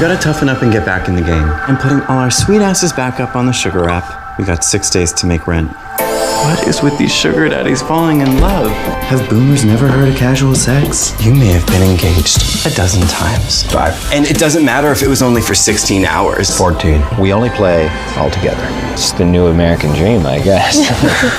gotta toughen up and get back in the game. And putting all our sweet asses back up on the sugar app. We got 6 days to make rent. What is with these sugar daddies falling in love? Have boomers never heard of casual sex? You may have been engaged 12 times. 5. And it doesn't matter if it was only for 16 hours. 14. We only play all together. It's the new American dream, I guess.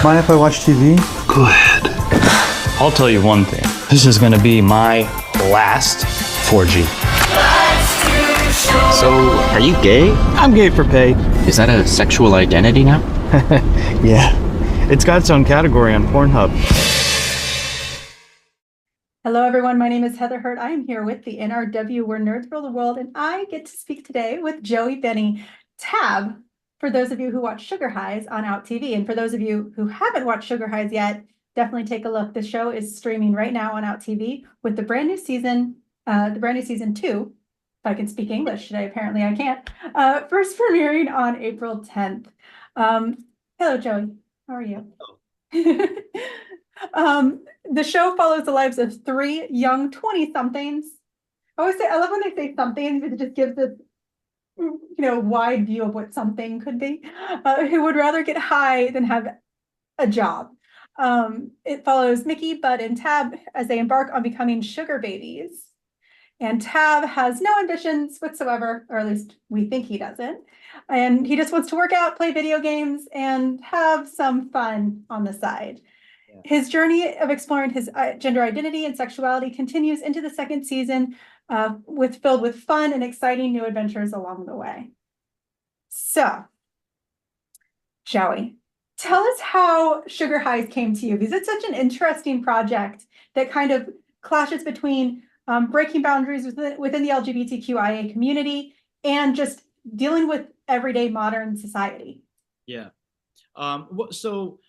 Mind if I watch TV? Go ahead. I'll tell you one thing. This is gonna be my last 4G. So, are you gay? I'm gay for pay. Is that a sexual identity now? Yeah. It's got its own category on Pornhub. Hello, everyone. My name is Heather Hurt. I am here with the NRW, where nerds rule the world, and I get to speak today with Joey Beni. Tab, for those of you who watch Sugar Highs on OutTV, and for those of you who haven't watched Sugar Highs yet, definitely take a look. The show is streaming right now on OutTV with the brand new season 2. If I can speak English today, apparently I can't. First premiering on April 10th. Hello, Joey. How are you? The show follows the lives of 3 young 20-somethings. I love when they say something, because it just gives this, wide view of what something could be, who would rather get high than have a job. It follows Mickey, Bud, and Tab as they embark on becoming sugar babies. And Tab has no ambitions whatsoever, or at least we think he doesn't. And he just wants to work out, play video games, and have some fun on the side. Yeah. His journey of exploring his gender identity and sexuality continues into the 2nd season, filled with fun and exciting new adventures along the way. So, Joey, tell us how Sugar Highs came to you, because it's such an interesting project that kind of clashes between breaking boundaries within the LGBTQIA community and just dealing with everyday modern society. Yeah. So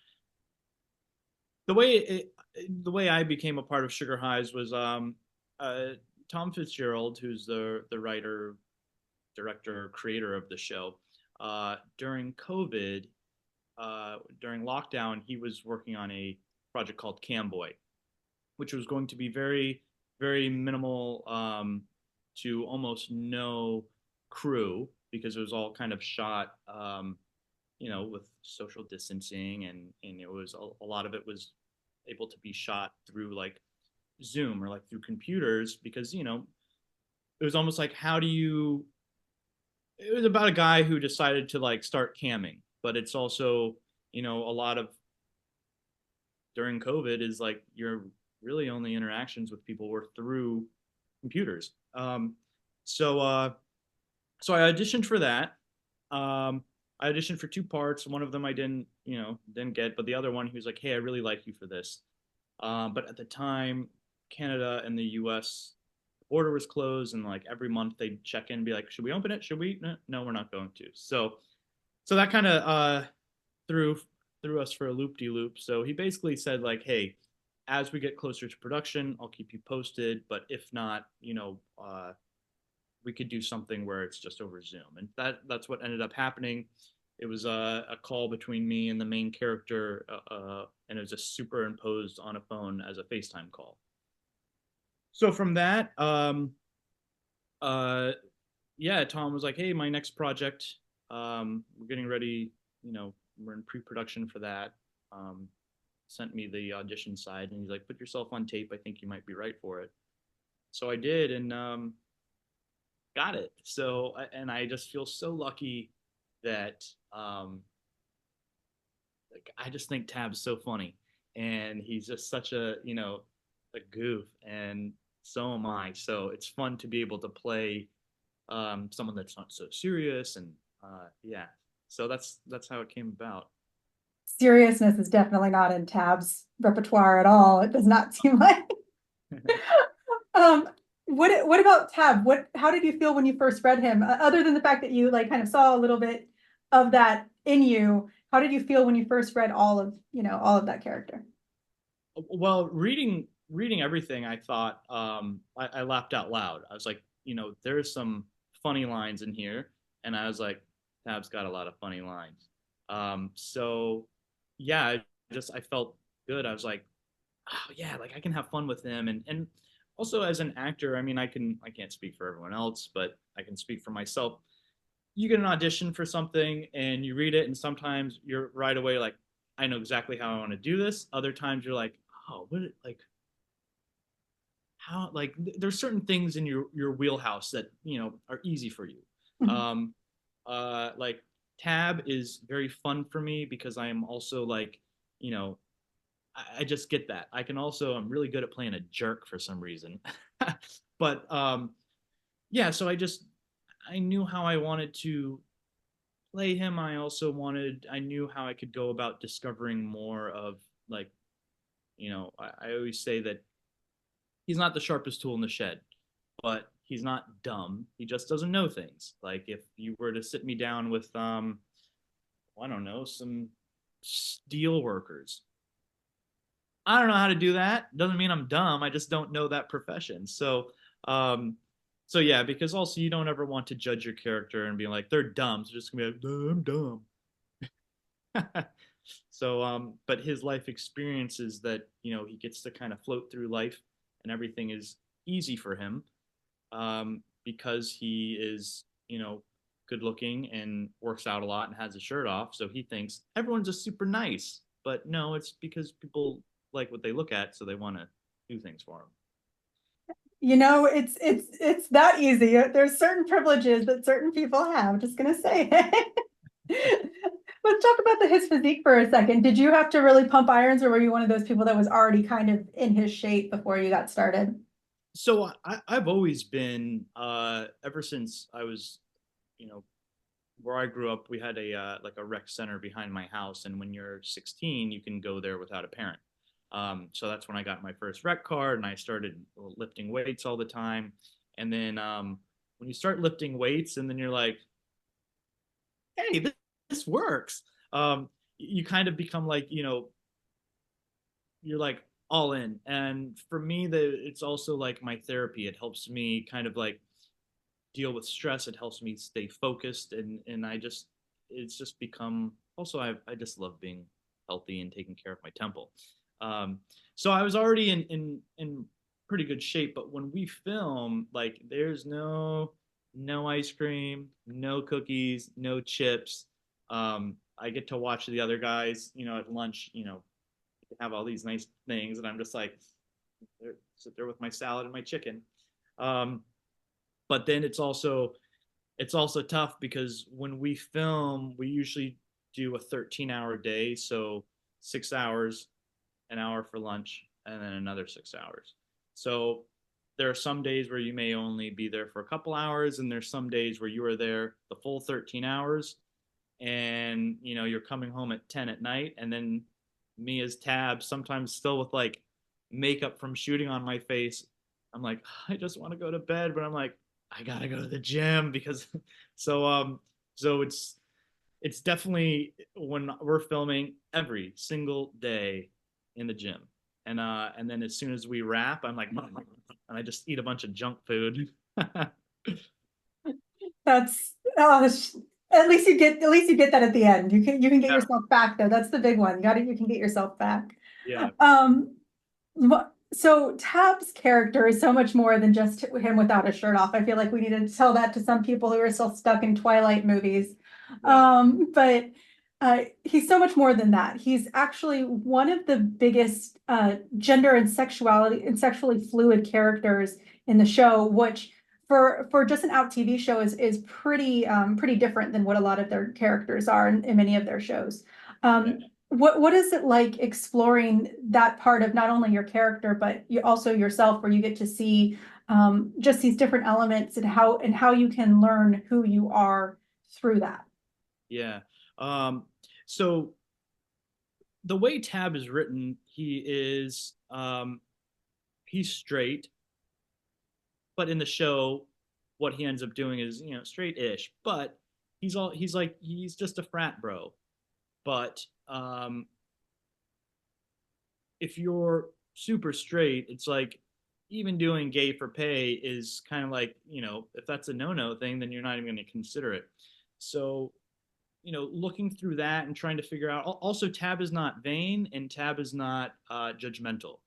the way I became a part of Sugar Highs was Thom Fitzgerald, who's the writer, director, creator of the show. During COVID, during lockdown, he was working on a project called Camboy, which was going to be very, very minimal to almost no crew, because it was all kind of shot, with social distancing, and it was a lot of it was able to be shot through like Zoom or like through computers, because it was almost like it was about a guy who decided to like start camming, but it's also a lot of during COVID is like your really only interactions with people were through computers. So I auditioned for that. I auditioned for 2 parts. One of them I didn't get, but the other one, he was like, "Hey, I really like you for this." But at the time, Canada and the US border was closed, and like every month they'd check in and be like, "Should we open it? Should we?" No, we're not going to. So that kind of threw us for a loop-de-loop. So he basically said like, "Hey, as we get closer to production, I'll keep you posted. But if not, we could do something where it's just over Zoom." And that's what ended up happening. It was a call between me and the main character, and it was just superimposed on a phone as a FaceTime call. So from that, Thom was like, "Hey, my next project, we're getting ready. We're in pre-production for that." Sent me the audition side, and he's like, "Put yourself on tape. I think you might be right for it." So I did, and got it. So, and I just feel so lucky that I just think Tab's so funny, and he's just such a a goof, and so am I. So it's fun to be able to play someone that's not so serious, and so that's how it came about. Seriousness is definitely not in Tab's repertoire at all. It does not seem like. What about Tab? How did you feel when you first read him? Other than the fact that you like kind of saw a little bit of that in you, how did you feel when you first read all of that character? Well, reading everything, I thought I laughed out loud. I was like, there's some funny lines in here, and I was like, Tab's got a lot of funny lines. So yeah, I felt good. I was like, oh yeah, like I can have fun with him, and also as an actor, I mean, I can't speak for everyone else, but I can speak for myself. You get an audition for something and you read it, and sometimes you're right away like, I know exactly how I want to do this. Other times you're like, oh, like how, like there's certain things in your wheelhouse that are easy for you. Um, like Tab is very fun for me because I am also like, you know, I just get that. I'm really good at playing a jerk for some reason. But yeah, so I knew how I wanted to play him. I knew how I could go about discovering more of like, I always say that he's not the sharpest tool in the shed, but he's not dumb. He just doesn't know things. Like if you were to sit me down with I don't know, some steel workers, I don't know how to do that. Doesn't mean I'm dumb. I just don't know that profession. Um, so yeah, because also you don't ever want to judge your character and be like, they're dumb. So just gonna be like, I'm dumb. So, but his life experiences that, he gets to kind of float through life and everything is easy for him, because he is, good looking and works out a lot and has his shirt off. So he thinks everyone's just super nice. But no, it's because people like what they look at, so they want to do things for him. It's that easy. There's certain privileges that certain people have. Just gonna say it. Let's talk about his physique for a second. Did you have to really pump irons, or were you one of those people that was already kind of in his shape before you got started? So I've always been, ever since I was, where I grew up, we had a like a rec center behind my house, and when you're 16, you can go there without a parent. So that's when I got my first rec card, and I started lifting weights all the time. And then when you start lifting weights, and then you're like, hey, this works. You kind of become like, you're like all in. And for me, it's also like my therapy. It helps me kind of like deal with stress. It helps me stay focused, and it's just become also I just love being healthy and taking care of my temple. So I was already in pretty good shape, but when we film, like there's no ice cream, no cookies, no chips. I get to watch the other guys, at lunch, have all these nice things, and I'm just like, sit there with my salad and my chicken. But then it's also tough because when we film, we usually do a 13-hour day, so 6 hours, an hour for lunch, and then another 6 hours. So there are some days where you may only be there for a couple hours, and there's some days where you are there the full 13 hours, and you're coming home at 10 at night, and then me as Tab, sometimes still with like makeup from shooting on my face, I'm like, I just want to go to bed, but I'm like, I gotta go to the gym because so it's definitely when we're filming every single day in the gym. And then as soon as we wrap, I'm like, and I just eat a bunch of junk food. That's at least you get that at the end. You can get yourself back though. That's the big one. You can get yourself back. Yeah. So Tab's character is so much more than just him without a shirt off. I feel like we need to tell that to some people who are still stuck in Twilight movies. Yeah. But he's so much more than that. He's actually one of the biggest gender and sexually fluid characters in the show, which for just an OutTV show is pretty different than what a lot of their characters are in many of their shows. Yeah. What is it like exploring that part of not only your character, but also yourself, where you get to see just these different elements and how you can learn who you are through that? Yeah. So the way Tab is written, he's straight, but in the show, what he ends up doing is, straight-ish, but he's just a frat bro. But if you're super straight, it's like even doing gay for pay is kind of like, if that's a no-no thing, then you're not even going to consider it. So, looking through that and trying to figure out, also Tab is not vain and Tab is not judgmental.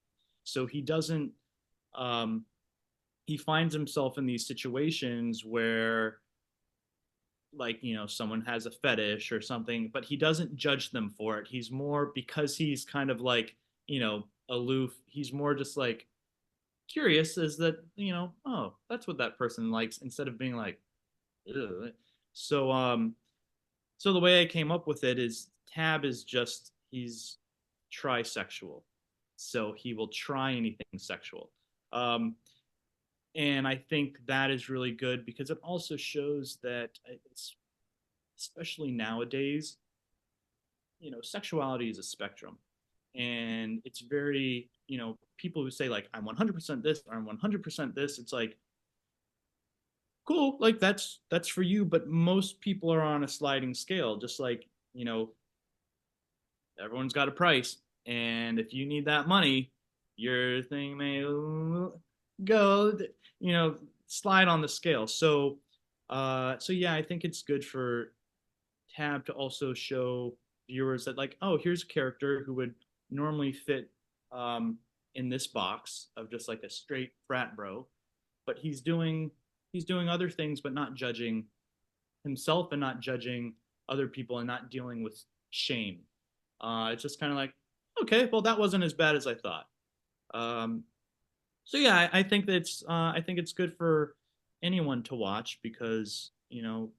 So he doesn't he finds himself in these situations where, like, you know, someone has a fetish or something, but he doesn't judge them for it. He's more, because he's kind of like, you know, aloof, he's more just like curious, as that, you know, oh, that's what that person likes, instead of being like, ugh. So so the way I came up with it is Tab is just, he's trisexual. So he will try anything sexual. Um and I think that is really good because it also shows that it's, especially nowadays, you know, sexuality is a spectrum. And it's very, you know, people who say like I'm 100% this or I'm 100% this, it's like, cool, like that's for you, but most people are on a sliding scale, just like, you know, everyone's got a price, and if you need that money, your thing may go, you know, slide on the scale. So so yeah, I think it's good for Tab to also show viewers that, like, oh, here's a character who would normally fit in this box of just like a straight frat bro, but he's doing other things, but not judging himself and not judging other people and not dealing with shame. It's just kind of like, okay, well, that wasn't as bad as I thought. Um, so yeah, I think it's good for anyone to watch, because, you know,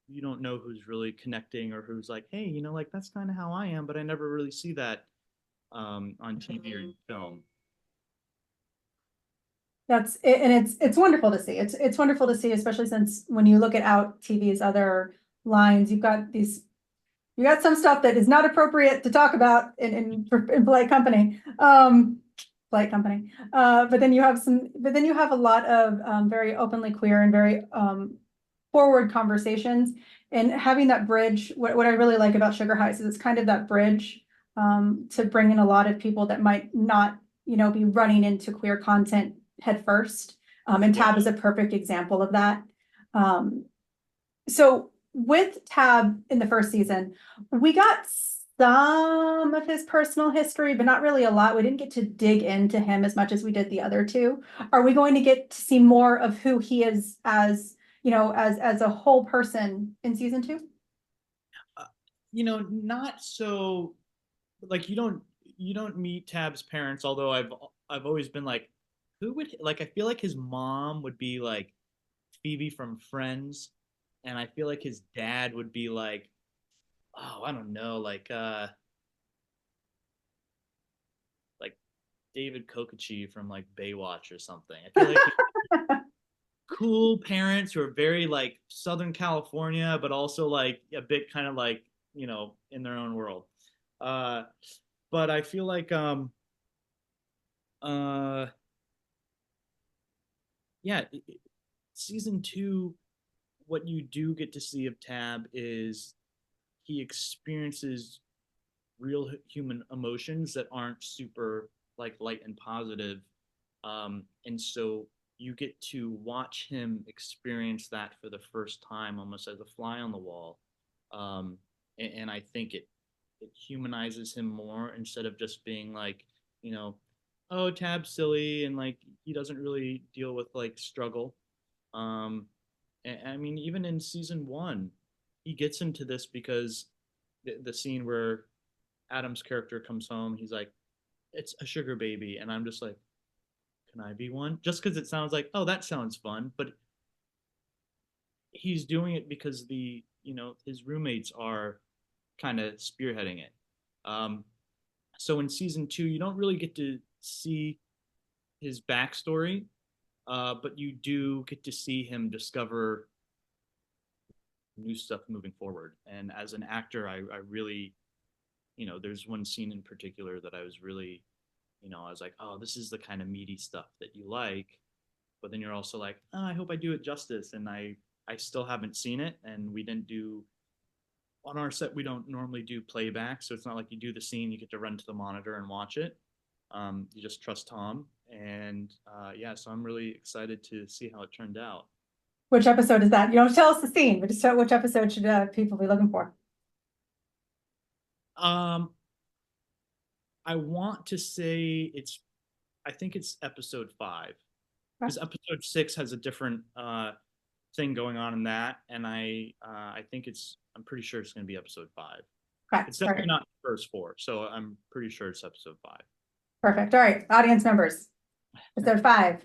you don't know who's really connecting or who's like, hey, you know, like that's kind of how I am, but I never really see that on TV or film. That's it, and it's wonderful to see. It's wonderful to see, especially since when you look at OutTV's other lines, you got some stuff that is not appropriate to talk about in polite company. Polite company. But then you have a lot of very openly queer and very forward conversations, and having that bridge. What I really like about Sugar Highs is it's kind of that bridge to bring in a lot of people that might not, you know, be running into queer content head first. And Tab is a perfect example of that. So with Tab in the first season, we got some of his personal history, but not really a lot. We didn't get to dig into him as much as we did the other two. Are we going to get to see more of who he is as, you know, as a whole person in season 2? You know, not so, like, you don't meet Tab's parents, although I've always been like, who would, like, I feel like his mom would be like Phoebe from Friends, and I feel like his dad would be like, oh, I don't know, like David Kokechi from like Baywatch or something. I feel like cool parents who are very like Southern California, but also like a bit kind of like, you know, in their own world. Uh, but I feel like uh yeah, season 2, what you do get to see of Tab is he experiences real human emotions that aren't super like light and positive. And so you get to watch him experience that for the first time, almost as a fly on the wall. And I think it humanizes him more, instead of just being like, you know, oh, Tab's silly and like he doesn't really deal with like struggle. And, I mean, even in season 1, he gets into this because the scene where Adam's character comes home, he's like, it's a sugar baby, and I'm just like, can I be one? Just because it sounds like, oh, that sounds fun, but he's doing it because the, you know, his roommates are kind of spearheading it. Um, so in season 2, you don't really get to see his backstory, but you do get to see him discover new stuff moving forward. And as an actor, I really, you know, there's one scene in particular that I was really, you know, I was like, oh, this is the kind of meaty stuff that you like. But then you're also like, oh, I hope I do it justice. And I still haven't seen it. And we didn't do, on our set, we don't normally do playback. So it's not like you do the scene, you get to run to the monitor and watch it. You just trust Thom. And yeah, so I'm really excited to see how it turned out. Which episode is that? You don't tell us the scene, but just tell which episode should people be looking for? Um, I want to say I think it's episode 5. because episode 6 has a different thing going on in that, and I think I'm pretty sure it's going to be episode 5. Okay, It's definitely perfect. not the first 4, so I'm pretty sure it's episode 5. Perfect. All right, audience members, episode 5.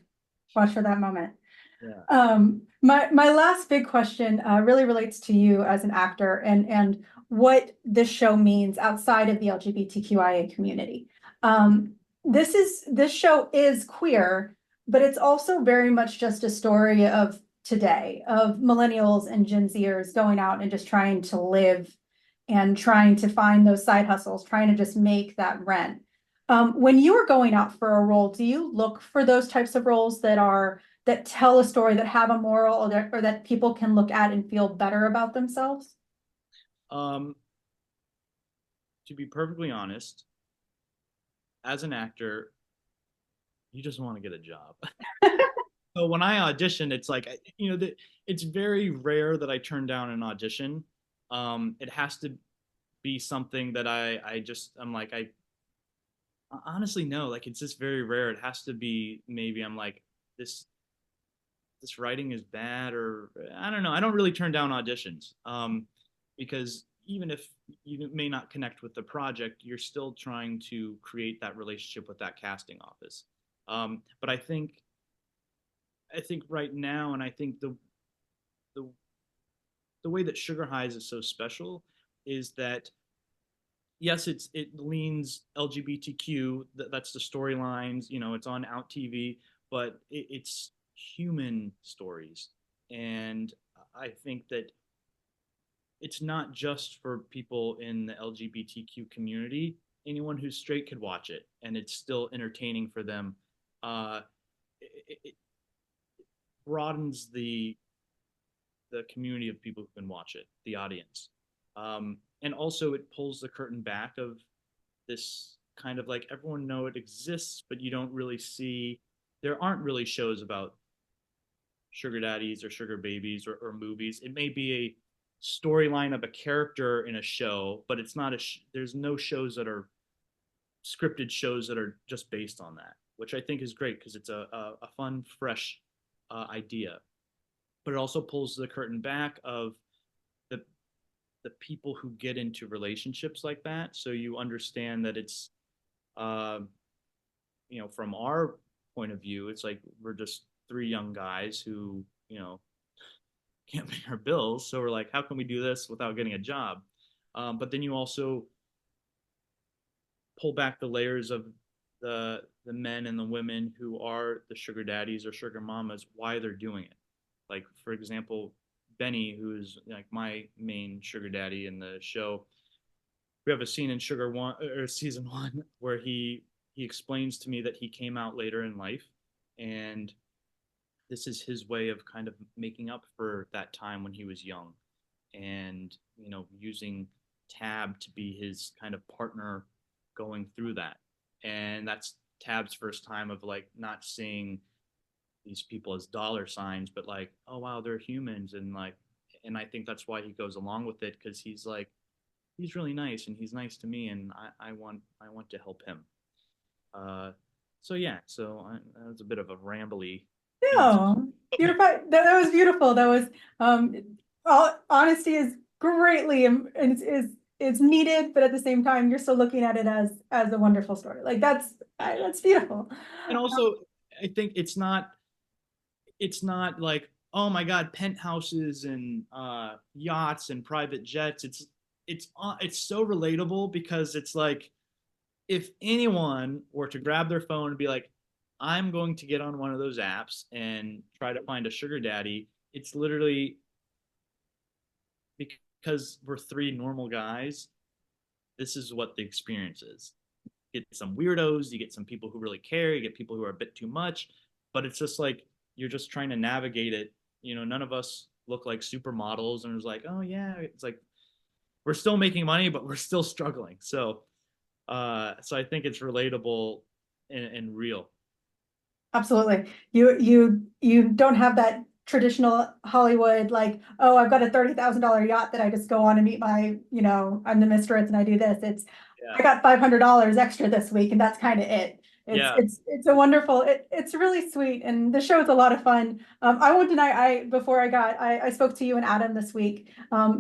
Watch for that moment. Yeah. My last big question really relates to you as an actor and what this show means outside of the LGBTQIA community. This show is queer, but it's also very much just a story of today, of millennials and Gen Zers going out and just trying to live and trying to find those side hustles, trying to just make that rent. When you are going out for a role, do you look for those types of roles that tell a story, that have a moral, or that people can look at and feel better about themselves? To be perfectly honest, as an actor, you just want to get a job. So when I audition, it's like, it's very rare that I turn down an audition. It has to be something that I'm like, I honestly no, like it's just very rare. It has to be, maybe I'm like, this writing is bad, or I don't know. I don't really turn down auditions, because even if you may not connect with the project, you're still trying to create that relationship with that casting office. But I think right now, and I think the way that Sugar Highs is so special is that, yes, it leans LGBTQ. That's the storylines. It's on OutTV, but it's human stories, and I think that it's not just for people in the LGBTQ community. Anyone who's straight could watch it, and it's still entertaining for them. It broadens the community of people who can watch it, the audience. And also it pulls the curtain back of this kind of like, everyone know it exists, but you don't really see, there aren't really shows about sugar daddies or sugar babies or movies. It may be a storyline of a character in a show, but it's not there's no shows that are scripted shows that are just based on that, which I think is great because it's a fun, fresh idea. But it also pulls the curtain back of the people who get into relationships like that. So you understand that it's, from our point of view, it's like we're just 3 young guys who, can't pay our bills. So we're like, how can we do this without getting a job? But then you also pull back the layers of the men and the women who are the sugar daddies or sugar mamas, why they're doing it. Like, for example, Beni, who's like my main sugar daddy in the show, we have a scene in season 1 where he explains to me that he came out later in life, and this is his way of kind of making up for that time when he was young, and using Tab to be his kind of partner going through that. And that's Tab's first time of like not seeing these people as dollar signs, but like, oh wow, they're humans. And I think that's why he goes along with it, because he's like, he's really nice and he's nice to me, and I want to help him. So that was a bit of a rambly. No, you're fine. That was beautiful. That was all honesty is greatly and is needed, but at the same time, you're still looking at it as a wonderful story. Like that's beautiful. And also, I think it's not like, oh my God, penthouses and yachts and private jets. It's so relatable, because it's like, if anyone were to grab their phone and be like, I'm going to get on one of those apps and try to find a sugar daddy, it's literally because we're 3 normal guys. This is what the experience is. You get some weirdos, you get some people who really care, you get people who are a bit too much, but it's just like, you're just trying to navigate it. None of us look like supermodels, and it's like, oh yeah, it's like we're still making money, but we're still struggling. So I think it's relatable and real. Absolutely. You don't have that traditional Hollywood, like, oh, I've got a $30,000 yacht that I just go on and meet my, I'm the mistress and I do this. It's, Yeah. I got $500 extra this week, and that's kind of it. Yeah. It's a wonderful, it's really sweet, and the show is a lot of fun. I won't deny, I spoke to you and Adam this week.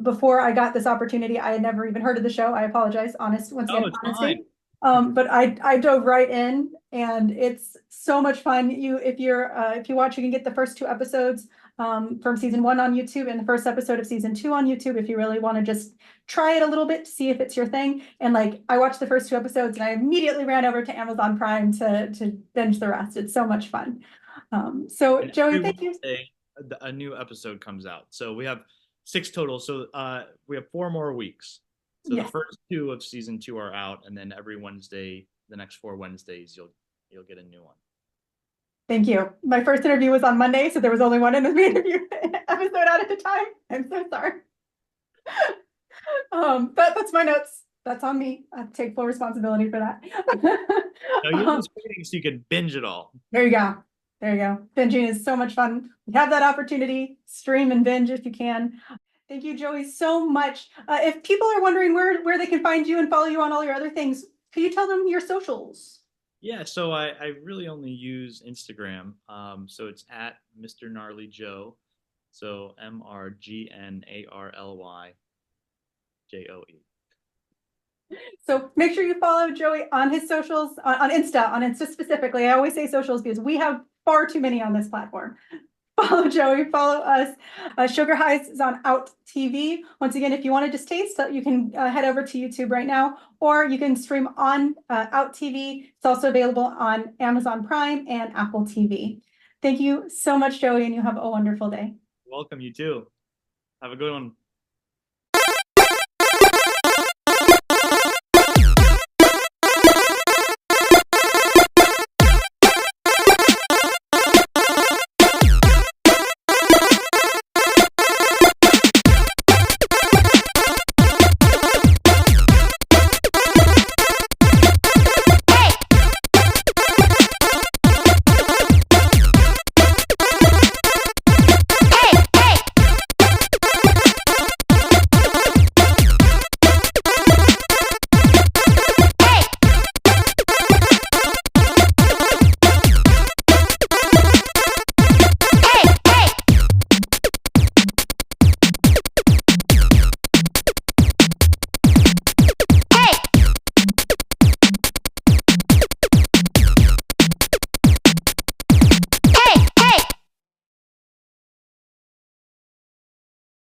Before I got this opportunity, I had never even heard of the show. I apologize, once again, Oh, it's honesty. fine. But I dove right in, and it's so much fun. If you watch, you can get the first 2 episodes from season 1 on YouTube, and the first episode of season 2 on YouTube if you really want to just try it a little bit to see if it's your thing. And like, I watched the first 2 episodes and I immediately ran over to Amazon Prime to binge the rest. It's so much fun. So And Joey, every thank you. Wednesday, a new episode comes out. So we have 6 total. So we have 4 more weeks. So Yes. the first 2 of season 2 are out, and then every Wednesday, the next 4 Wednesdays, you'll get a new one. Thank you. My first interview was on Monday, so there was only one interview episode out at a time. I'm so sorry. That's my notes. That's on me. I take full responsibility for that. No, you're just waiting so you can binge it all. There you go. There you go. Binging is so much fun. You have that opportunity. Stream and binge if you can. Thank you, Joey, so much. If people are wondering where they can find you and follow you on all your other things, could you tell them your socials? Yeah, so I really only use Instagram. So it's at Mr. Gnarly Joe. So MrGNARLYJOE. So make sure you follow Joey on his socials, on Insta specifically. I always say socials because we have far too many on this platform. Follow Joey, follow us. Sugar Highs is on OutTV. Once again, if you want to just taste, you can head over to YouTube right now, or you can stream on OutTV. It's also available on Amazon Prime and Apple TV. Thank you so much, Joey, and you have a wonderful day. Welcome, you too. Have a good one.